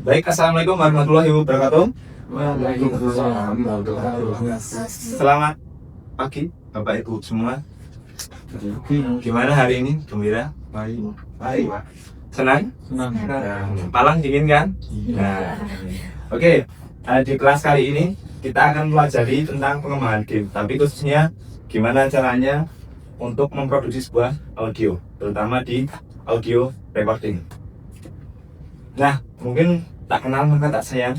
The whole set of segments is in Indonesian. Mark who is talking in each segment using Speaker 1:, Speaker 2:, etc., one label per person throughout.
Speaker 1: Baik, assalamualaikum warahmatullahi wabarakatuh.
Speaker 2: Waalaikumsalam warahmatullahi wabarakatuh.
Speaker 1: Selamat pagi, Bapak Ibu semua. Gimana hari ini? Gembira?
Speaker 2: Baik.
Speaker 1: Baik. Senang?
Speaker 2: Senang.
Speaker 1: Malang dingin kan? Nah, oke. Di kelas kali ini kita akan pelajari tentang pengembangan game, tapi khususnya gimana caranya untuk memproduksi sebuah audio, terutama di audio recording. Nah, mungkin tak kenal maka tak sayang.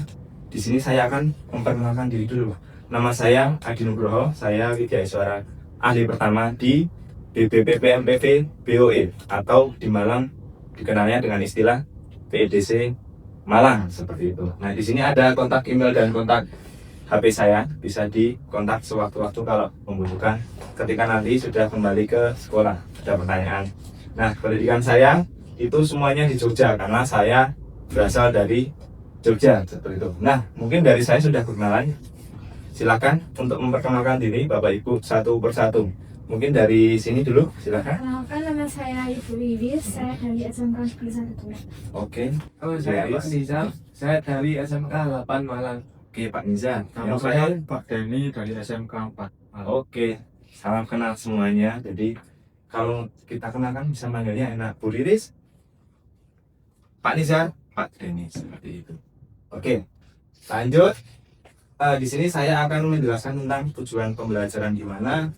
Speaker 1: Di sini saya akan memperkenalkan diri dulu. Nama saya Adi Nugroho, saya Widya Iswara, ahli pertama di BBPPMPV BOE atau di Malang dikenalnya dengan istilah PEDC Malang seperti itu. Nah, di sini ada kontak email dan kontak HP saya, bisa dikontak sewaktu-waktu kalau membutuhkan ketika nanti sudah kembali ke sekolah ada pertanyaan. Nah, pendidikan saya itu semuanya di Jogja karena saya berasal dari Jogja seperti itu. Nah, mungkin dari saya sudah berkenalan. Silakan untuk memperkenalkan diri Bapak Ibu satu persatu. Mungkin dari sini dulu, silakan.
Speaker 3: Kenalkan, nama saya Ibu Wiwis, saya dari SMK Negeri 1.
Speaker 1: Oke.
Speaker 2: Halo, saya Pak Nizam. Saya dari SMK 8 Malang.
Speaker 1: Oke, Pak Niza.
Speaker 2: Nama
Speaker 1: Yang
Speaker 2: saya Pak Denny dari SMK 4 Malang.
Speaker 1: Oke, salam kenal semuanya. Jadi kalau kita kenalkan bisa manggilnya enak. Bu Riris, Pak Nizar, Pak Denny seperti itu. Oke, lanjut. Di sini saya akan menjelaskan tentang tujuan pembelajaran gimana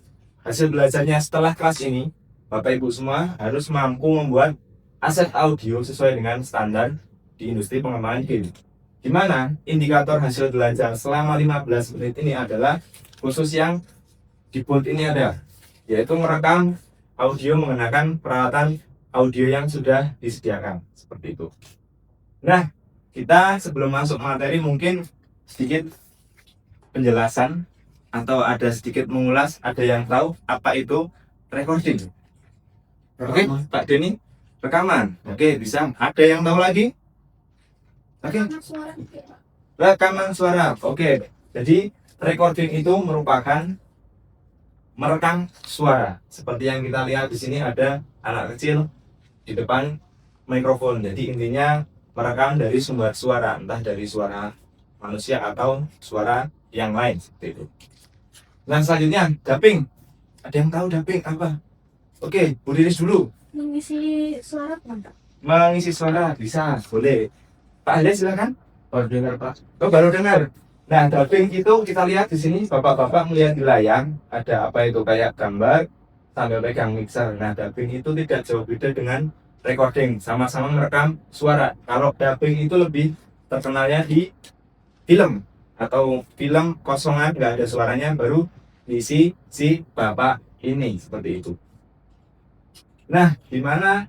Speaker 1: hasil belajarnya setelah kelas ini. Bapak Ibu semua harus mampu membuat aset audio sesuai dengan standar di industri pengembangan game. Gimana indikator hasil belajar selama 15 menit ini adalah khusus yang di bold ini ada, yaitu merekam audio menggunakan peralatan audio yang sudah disediakan seperti itu. Nah, kita sebelum masuk materi mungkin sedikit penjelasan atau ada sedikit mengulas, ada yang tahu apa itu recording? Oke, Pak Denny, rekaman. Oke, bisa. Ada yang tahu lagi? Oke, rekaman suara. Oke, jadi recording itu merupakan merekam suara. Seperti yang kita lihat di sini ada anak kecil di depan mikrofon. Jadi intinya merekam dari sumber suara, entah dari suara manusia atau suara yang lain seperti itu. Nah, selanjutnya dubbing. Ada yang tahu dubbing apa? Oke, Bu Riris dulu.
Speaker 3: Mengisi suara apa?
Speaker 1: Mengisi suara bisa, boleh. Pak Ade silakan.
Speaker 2: Baru dengar Pak.
Speaker 1: Oh, baru dengar. Nah, dubbing itu kita lihat di sini, bapak-bapak melihat di layar ada apa itu kayak gambar sambil pegang mixer. Nah, dubbing itu tidak jauh beda dengan recording, sama-sama merekam suara. Kalau dubbing itu lebih terkenalnya di film atau film kosongan nggak ada suaranya baru diisi si bapak ini seperti itu. Nah, dimana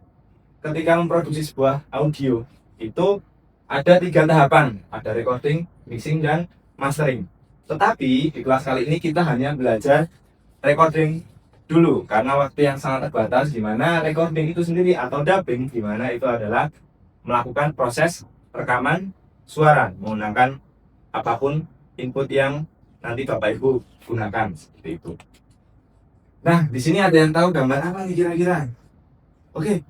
Speaker 1: ketika memproduksi sebuah audio itu ada 3 tahapan, ada recording, mixing, dan mastering. Tetapi di kelas kali ini kita hanya belajar recording dulu karena waktu yang sangat terbatas, di mana recording itu sendiri atau dubbing di mana itu adalah melakukan proses rekaman suara menggunakan apapun input yang nanti Bapak Ibu gunakan seperti itu. Nah, di sini ada yang tahu gambar apa nih kira-kira? Oke,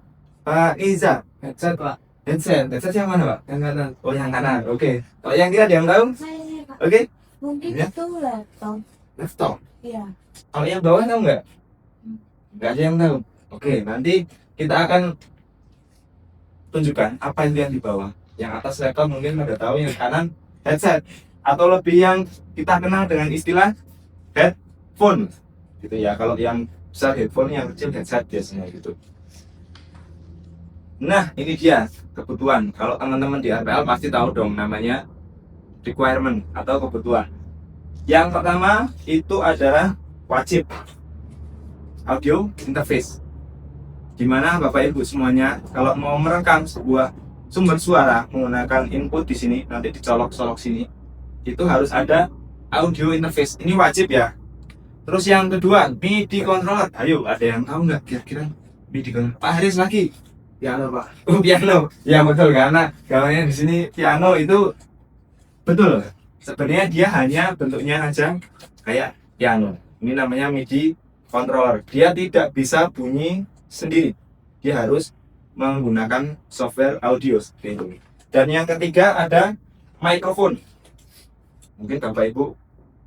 Speaker 1: Pak Iza,
Speaker 2: Headset Pak.
Speaker 1: headset yang mana Pak? Yang kanan. Oh, yang kanan. Oke. Kalau yang kiri ada yang tahu?
Speaker 3: Saya, Pak.
Speaker 1: Oke,
Speaker 3: Mungkin
Speaker 1: Ya.
Speaker 3: itu laptop.
Speaker 1: laptop.
Speaker 3: Iya.
Speaker 1: Kalau yang bawah tahu nggak? Nggak ada yang tahu. Oke, nanti kita akan tunjukkan apa itu yang di bawah. Yang atas laptop mungkin pada tahu, yang kanan headset atau lebih yang kita kenal dengan istilah headphone gitu ya. Kalau yang besar headphone, yang kecil headset biasanya gitu. Nah, ini dia kebutuhan. Kalau teman-teman di RPL pasti tahu dong namanya requirement atau kebutuhan. Yang pertama itu adalah wajib audio interface. Dimana Bapak Ibu semuanya kalau mau merekam sebuah sumber suara menggunakan input di sini, nanti dicolok-colok sini, itu harus ada audio interface. Ini wajib ya. Terus yang kedua, MIDI controller. Ayo, ada yang tahu nggak kira-kira MIDI controller? Pak Haris lagi.
Speaker 2: Piano Pak.
Speaker 1: Oh, piano. Ya betul, karena gambarnya di sini piano itu betul. Sebenarnya dia hanya bentuknya aja kayak piano. Ini namanya MIDI controller. Dia tidak bisa bunyi sendiri. Dia harus menggunakan software audio seperti itu. Dan yang ketiga ada mikrofon. Mungkin Bapak Ibu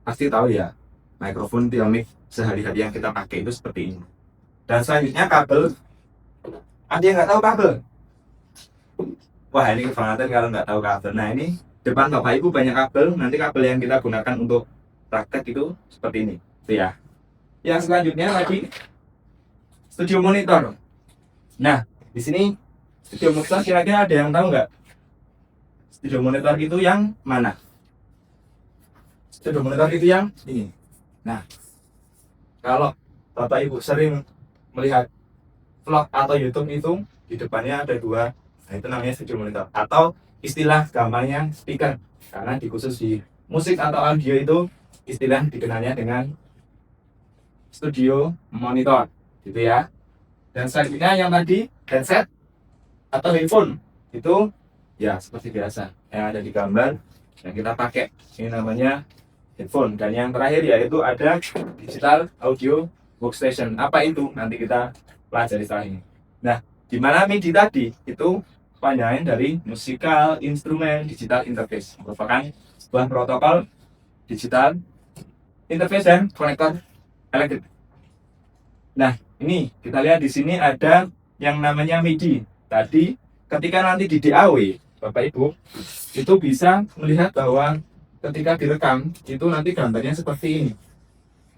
Speaker 1: pasti tahu ya, mikrofon mic sehari-hari yang kita pakai itu seperti ini. Dan selanjutnya kabel. Ada yang nggak tahu kabel? Wah, ini kebangetan kalau nggak tahu kabel. Nah, ini depan Bapak Ibu banyak kabel. Nanti kabel yang kita gunakan untuk praktek itu seperti ini, itu ya. Yang selanjutnya lagi studio monitor. Nah, di sini studio monitor kira-kira ada yang tahu nggak? Studio monitor itu yang mana? Studio monitor itu yang ini. Nah, kalau Bapak Ibu sering melihat vlog atau YouTube itu di depannya ada dua. Nah, itu namanya studio monitor atau istilah gampangnya speaker. Karena di khusus di musik atau audio itu istilah dikenalnya dengan studio monitor, gitu ya. Dan selanjutnya yang tadi headset atau headphone itu ya seperti biasa yang ada di gambar yang kita pakai. Ini namanya headphone. Dan yang terakhir yaitu ada digital audio workstation. Apa itu? Nanti kita pelajari setelah ini. Nah, di mana MIDI tadi itu panjangan dari musical instrument digital interface, merupakan sebuah protokol digital interface dan konektor elektrik. Nah, ini kita lihat di sini ada yang namanya MIDI. Tadi ketika nanti di DAW, Bapak Ibu, itu bisa melihat bahwa ketika direkam itu nanti gambarnya seperti ini.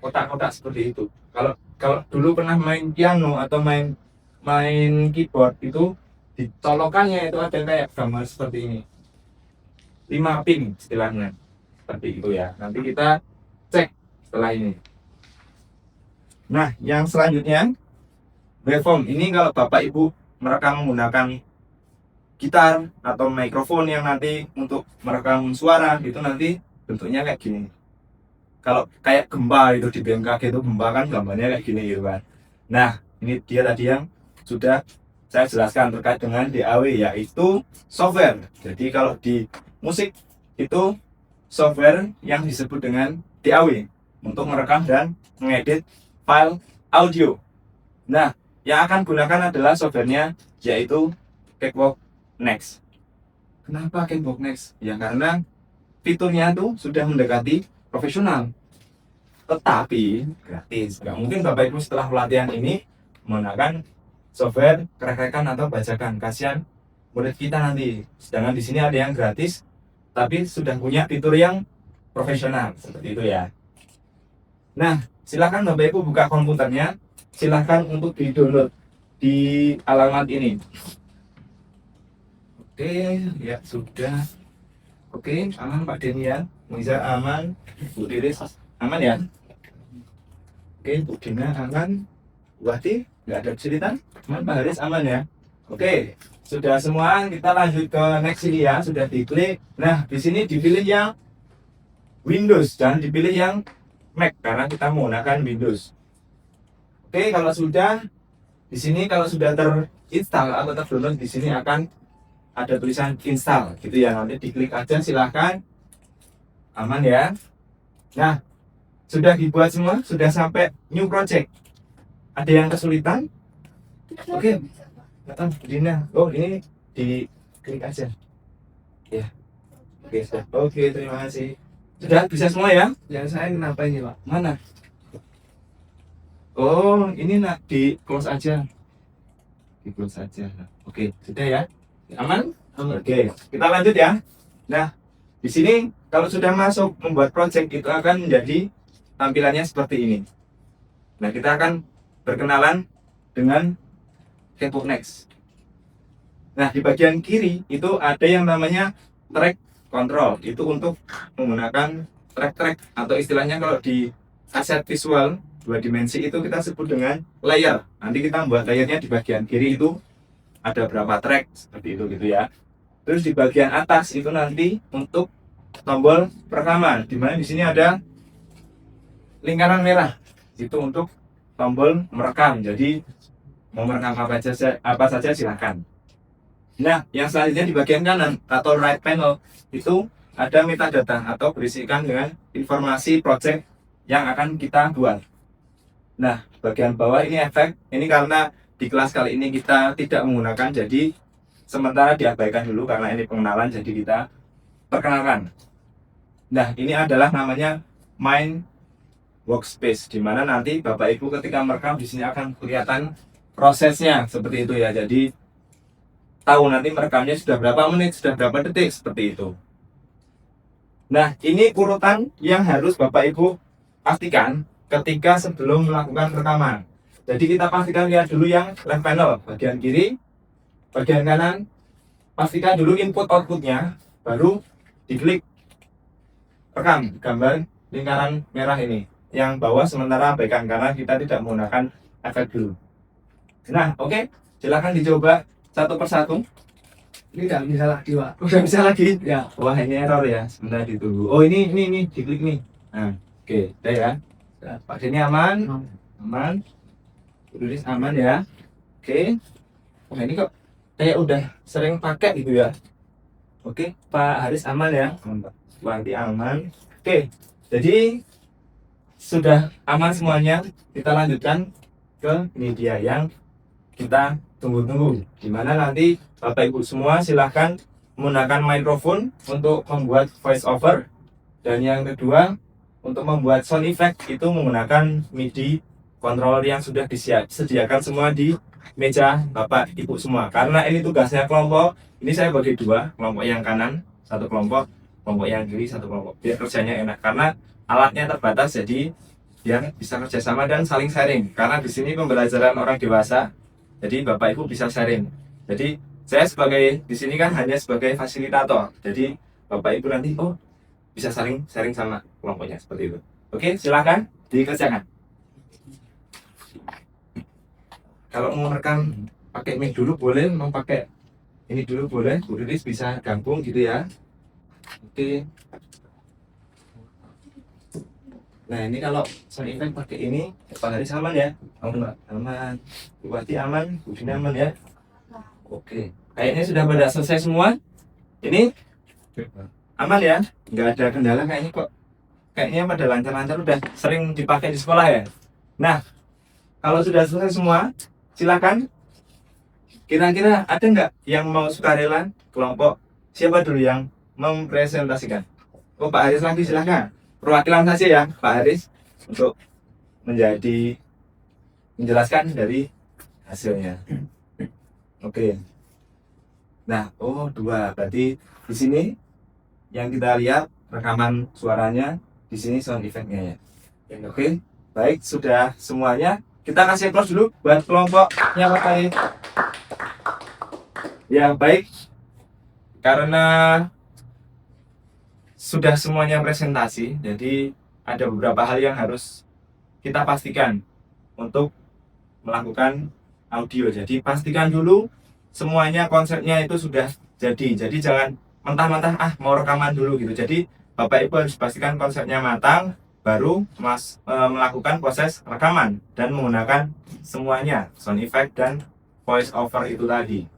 Speaker 1: Kotak-kotak seperti itu. Kalau dulu pernah main piano atau main keyboard itu di colokannya itu ada kayak gambar seperti ini. 5 pin istilahnya. Seperti itu ya. Nanti kita cek setelah ini. Nah, yang selanjutnya waveform. Ini kalau Bapak Ibu merekam menggunakan gitar atau mikrofon yang nanti untuk merekam suara itu nanti bentuknya kayak gini. Kalau kayak gempa itu di BMKG itu gempa kan gambarnya kayak gini gitu kan. Nah, ini dia tadi yang sudah saya jelaskan terkait dengan DAW, yaitu software. Jadi kalau di musik itu software yang disebut dengan DAW untuk merekam dan mengedit file audio. Nah, yang akan gunakan adalah softwarenya yaitu Cakewalk Next. Kenapa Cakewalk Next? Ya karena fiturnya tuh sudah mendekati profesional, tetapi gratis. Nggak mungkin Bapak Ibu setelah pelatihan ini menggunakan software krek-krekan atau bajakan. Kasihan murid kita nanti. Sedangkan di sini ada yang gratis, tapi sudah punya fitur yang profesional seperti itu ya. Nah, silakan Bapak Ibu buka komputernya. Silahkan untuk di-download di alamat ini. Oke, ya sudah. Oke, aman Pak Denny ya. Bisa aman. Bu Diris aman ya. Oke, Bu Dina aman. Bu Wati nggak ada kesulitan. Aman Pak Haris aman ya. Oke, sudah semua. Kita lanjut ke next ini ya. Sudah diklik. Nah, di sini dipilih yang Windows dan dipilih yang Mac karena kita menggunakan Windows. Oke, kalau sudah di sini kalau sudah terinstall atau terdownload di sini akan ada tulisan install gitu ya. Nanti diklik aja silahkan. Aman ya. Nah, sudah dibuat semua, sudah sampai new project. Ada yang kesulitan? Oke. Datang Dina. Oh, ini diklik aja. Ya. Oke, sudah. Oke, terima kasih. Sudah bisa semua ya?
Speaker 2: Yang saya kenapa ini Pak?
Speaker 1: Mana? Oh, ini nak di close aja. Di close aja. Oke, sudah ya. Aman?
Speaker 2: Aman.
Speaker 1: Oke, kita lanjut ya. Nah, di sini kalau sudah masuk membuat project itu akan menjadi tampilannya seperti ini. Nah, kita akan berkenalan dengan Cakewalk Next. Nah, di bagian kiri itu ada yang namanya track control. Itu untuk menggunakan track-track atau istilahnya kalau di aset visual 2 dimensi itu kita sebut dengan layer. Nanti kita membuat layernya di bagian kiri itu ada berapa track seperti itu gitu ya. Terus di bagian atas itu nanti untuk tombol perekaman, di mana di sini ada lingkaran merah. Itu untuk tombol merekam. Jadi mau merekam apa saja silahkan. Nah, yang selanjutnya di bagian kanan atau right panel itu ada metadata atau berisikan dengan informasi project yang akan kita buat. Nah, bagian bawah ini efek. Ini karena di kelas kali ini kita tidak menggunakan, jadi sementara diabaikan dulu karena ini pengenalan, jadi kita perkenalkan. Nah, ini adalah namanya main workspace, di mana nanti Bapak Ibu ketika merekam di sini akan kelihatan prosesnya seperti itu ya. Jadi tahu nanti merekamnya sudah berapa menit, sudah berapa detik, seperti itu. Nah, ini urutan yang harus Bapak Ibu pastikan ketika sebelum melakukan rekaman. Jadi kita pastikan, lihat dulu yang left panel, bagian kiri, bagian kanan. Pastikan dulu input outputnya, baru diklik rekam gambar lingkaran merah ini. Yang bawah sementara abaikan karena kita tidak menggunakan efek dulu. Nah, oke, silakan dicoba satu persatu.
Speaker 2: Ini nggak bisa lagi, Pak.
Speaker 1: Udah bisa lagi?
Speaker 2: Ya.
Speaker 1: Wah, ini error ya. Sebentar ditunggu. Oh, ini diklik nih. Nah, oke, udah ya. Pak Denny aman? Aman. Tulis aman ya. Oke. Wah, ini kok kayak udah sering pakai gitu ya. Oke, Pak Haris aman ya? Pak Wanti aman. Oke, jadi sudah aman semuanya. Kita lanjutkan ke media yang kita tunggu-tunggu, dimana nanti Bapak Ibu semua silahkan menggunakan mikrofon untuk membuat voice over, dan yang kedua untuk membuat sound effect itu menggunakan MIDI controller yang sudah disediakan semua di meja Bapak Ibu semua. Karena ini tugasnya kelompok, ini saya bagi dua, kelompok yang kanan satu kelompok, kelompok yang kiri satu kelompok, biar kerjanya enak karena alatnya terbatas, jadi biar bisa kerjasama dan saling sharing. Karena di sini pembelajaran orang dewasa, jadi Bapak Ibu bisa sharing. Jadi saya sebagai di sini kan hanya sebagai fasilitator. Jadi Bapak Ibu nanti bisa saling sharing sama kelompoknya seperti itu. Oke, silakan dikerjakan. Kalau mau rekam pakai mic dulu boleh, mau pakai ini dulu boleh. Bu Riris bisa gabung gitu ya. Oke. Nah, ini kalau sound effect pakai ini, Pak Haris aman ya? Enggak, aman. Bu Wati aman, Bu Dina aman ya? Oke. Kayaknya sudah pada selesai semua. Ini aman ya? Nggak ada kendala kayaknya kok. Kayaknya pada lancar-lancar, udah sering dipakai di sekolah ya. Nah, kalau sudah selesai semua, silakan. Kira-kira ada nggak yang mau sukarela kelompok? Siapa dulu yang mempresentasikan? Oh, Pak Haris lagi, silakan. Perwakilan saja ya, Pak Haris, untuk menjelaskan dari hasilnya. Oke. Nah, dua. Berarti di sini yang kita lihat rekaman suaranya, di sini sound effect-nya ya. Oke. Baik, sudah semuanya. Kita kasih applause dulu buat kelompoknya Pak Haris. Ya, baik. Karena sudah semuanya presentasi, jadi ada beberapa hal yang harus kita pastikan untuk melakukan audio. Jadi pastikan dulu semuanya konsepnya itu sudah jadi. Jadi jangan mentah-mentah mau rekaman dulu gitu. Jadi Bapak Ibu harus pastikan konsepnya matang, baru melakukan proses rekaman dan menggunakan semuanya sound effect dan voice over itu tadi.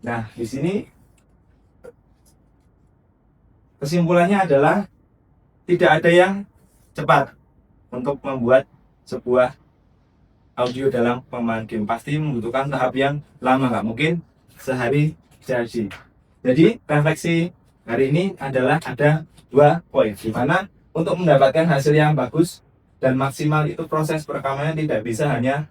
Speaker 1: Nah, di sini kesimpulannya adalah tidak ada yang cepat untuk membuat sebuah audio dalam pemain game. Pasti membutuhkan tahap yang lama, nggak mungkin sehari jadi. Jadi refleksi hari ini adalah ada 2 poin, di mana untuk mendapatkan hasil yang bagus dan maksimal itu proses perekamannya tidak bisa hanya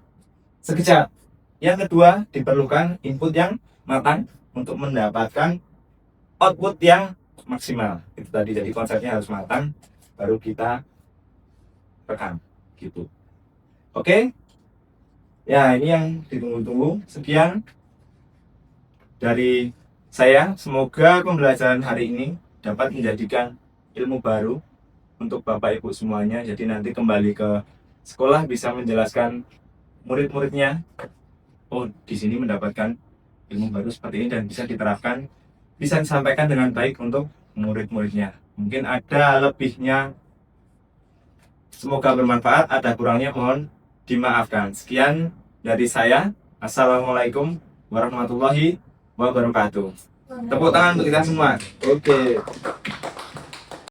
Speaker 1: sekejap. Yang kedua, diperlukan input yang matang untuk mendapatkan output yang maksimal. Itu tadi, jadi konsepnya harus matang baru kita rekam gitu. Oke. Ya, ini yang ditunggu-tunggu. Sekian dari saya. Semoga pembelajaran hari ini dapat menjadikan ilmu baru untuk Bapak Ibu semuanya. Jadi nanti kembali ke sekolah bisa menjelaskan murid-muridnya, di sini mendapatkan ilmu baru seperti ini dan bisa diterapkan, bisa disampaikan dengan baik untuk murid-muridnya. Mungkin ada lebihnya, semoga bermanfaat. Ada kurangnya mohon dimaafkan. Sekian dari saya. Assalamualaikum warahmatullahi wabarakatuh. Tepuk tangan untuk kita semua. Oke.